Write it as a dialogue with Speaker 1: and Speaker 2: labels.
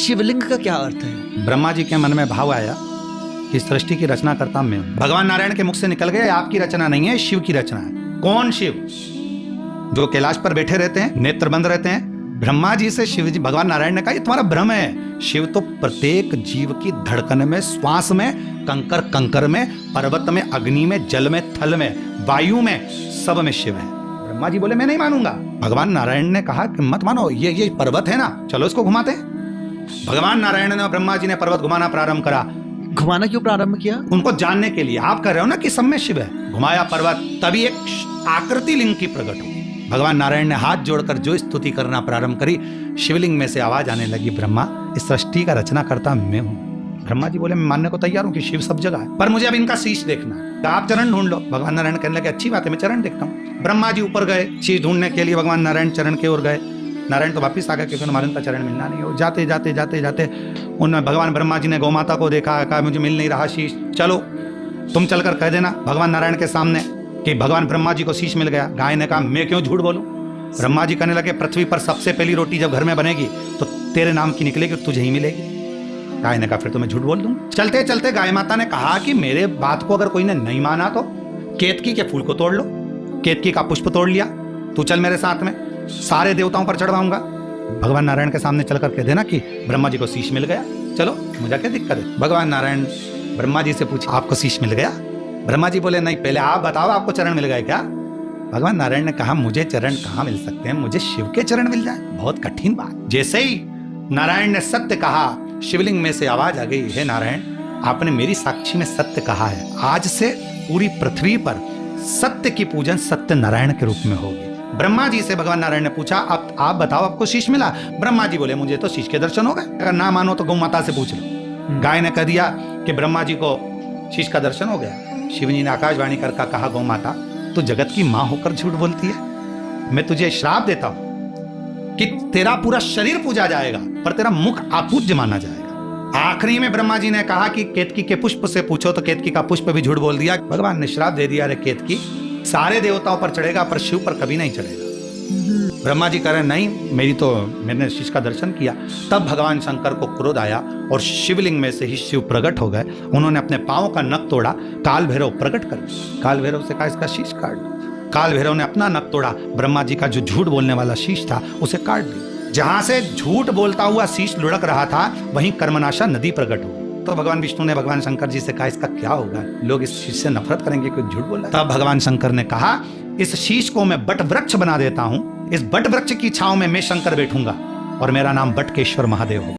Speaker 1: शिवलिंग का क्या अर्थ है?
Speaker 2: ब्रह्मा जी के मन में भाव आया कि सृष्टि की रचना करता मैं हूं। भगवान नारायण के मुख से निकल गया, आपकी रचना नहीं है, शिव की रचना है। कौन शिव? जो कैलाश पर बैठे रहते हैं, नेत्र बंद रहते हैं। ब्रह्मा जी से शिव जी, भगवान नारायण ने कहा ये तुम्हारा भ्रम है। शिव तो प्रत्येक जीव की धड़कन में, श्वास में, कंकर कंकर में, पर्वत में, अग्नि में, जल में, थल में, वायु में, सब में शिव है। ब्रह्मा जी बोले मैं नहीं मानूंगा। भगवान नारायण ने कहा कि मत मानो, ये पर्वत है ना, चलो इसको घुमाते हैं। भगवान नारायण ने और ब्रह्मा जी ने पर्वत घुमाना प्रारंभ करा।
Speaker 1: घुमाना क्यों प्रारंभ किया?
Speaker 2: उनको जानने के लिए। आप कह रहे हो ना कि सब में शिव है। घुमाया पर्वत, तभी एक आकृति लिंग की प्रकट हुई। भगवान नारायण ने हाथ जोड़कर जो स्तुति करना प्रारंभ करी, शिवलिंग में से आवाज आने लगी, ब्रह्मा इस सृष्टि का रचना करता मैं हूँ। ब्रह्मा जी बोले मैं मानने को तैयार हूँ कि शिव सब जगह है, पर मुझे अब इनका शीश देखना है। तो आप चरण ढूंढ लो। भगवान नारायण कहने लगे अच्छी बात है, मैं चरण देखता हूँ। ब्रह्मा जी ऊपर गए शीश ढूंढने के लिए, भगवान नारायण चरण की ओर गए। नारायण तो वापिस आ गए क्योंकि नारायण का चरण मिलना नहीं हो। जाते जाते जाते जाते उन भगवान ब्रह्मा जी ने गौ माता को देखा, कहा मुझे मिल नहीं रहा शीश, चलो तुम चलकर कह देना भगवान नारायण के सामने कि भगवान ब्रह्मा जी को शीश मिल गया। गाय ने कहा मैं क्यों झूठ बोलूं। ब्रह्मा जी कहने लगे पृथ्वी पर सबसे पहली रोटी जब घर में बनेगी तो तेरे नाम की निकलेगी, तुझे ही मिलेगी। गाय ने कहा फिर तो मैं झूठ बोल दूं। चलते चलते गाय माता ने कहा कि मेरे बात को अगर कोई ने नहीं माना तो केतकी के फूल को तोड़ लो। केतकी का पुष्प तोड़ लिया, तू चल मेरे साथ में, सारे देवताओं पर चढ़वाऊंगा। भगवान नारायण के सामने चलकर कह देना कि ब्रह्मा जी को शीश मिल गया, चलो मुझे क्या दिक्कत है। भगवान नारायण ब्रह्मा जी से पूछे आपको शीश मिल गया? ब्रह्मा जी बोले नहीं, पहले आप बताओ आपको चरण मिल गए क्या? भगवान नारायण ने कहा मुझे चरण कहाँ मिल सकते हैं, मुझे शिव के चरण मिल जाए, बहुत कठिन बात। जैसे ही नारायण ने सत्य कहा, शिवलिंग में से आवाज आ गई, हे नारायण आपने मेरी साक्षी में सत्य कहा है, आज से पूरी पृथ्वी पर सत्य की पूजन सत्य नारायण के रूप में होगी। ब्रह्मा जी से भगवान नारायण ने पूछा अब आप बताओ आपको शीश मिला? ब्रह्मा जी बोले मुझे तो शीश के दर्शन हो गए। अगर ना मानो तो गौ माता से पूछ लो। गाय ने कह दिया कि ब्रह्मा जी को शीश का दर्शन हो गया। शिव जी ने आकाशवाणी कर कहा गौ माता तू जगत की मां होकर झूठ बोलती है, मैं तुझे श्राप देता हूं कि तेरा पूरा शरीर पूजा जाएगा पर तेरा मुख अपूज्य माना जाएगा। आखिरी में ब्रह्मा जी ने कहा कि केतकी के पुष्प से पूछो, तो केतकी का पुष्प भी झूठ बोल दिया। भगवान ने श्राप दे दिया, अरे केतकी सारे देवताओं पर चढ़ेगा पर शिव पर कभी नहीं चढ़ेगा। ब्रह्मा जी कह रहे नहीं, मैंने शीश का दर्शन किया। तब भगवान शंकर को क्रोध आया और शिवलिंग में से ही शिव प्रकट हो गए। उन्होंने अपने पांव का नख तोड़ा, काल भैरव प्रकट कर दिया। काल भैरव से कहा इसका शीश काट दो। काल भैरव ने अपना नख तोड़ा, ब्रह्मा जी का जो झूठ बोलने वाला शीश था उसे काट दिया। जहां से झूठ बोलता हुआ शीश लुढ़क रहा था वहीं कर्मनाशा नदी प्रकट हुई। तो भगवान विष्णु ने भगवान शंकर जी से कहा इसका क्या होगा, लोग इस शीश से नफरत करेंगे क्योंकि झूठ बोला। तब भगवान शंकर ने कहा इस शीश को मैं बट वृक्ष बना देता हूं, इस बट वृक्ष की छांव में मैं शंकर बैठूंगा और मेरा नाम बटकेश्वर महादेव होगा।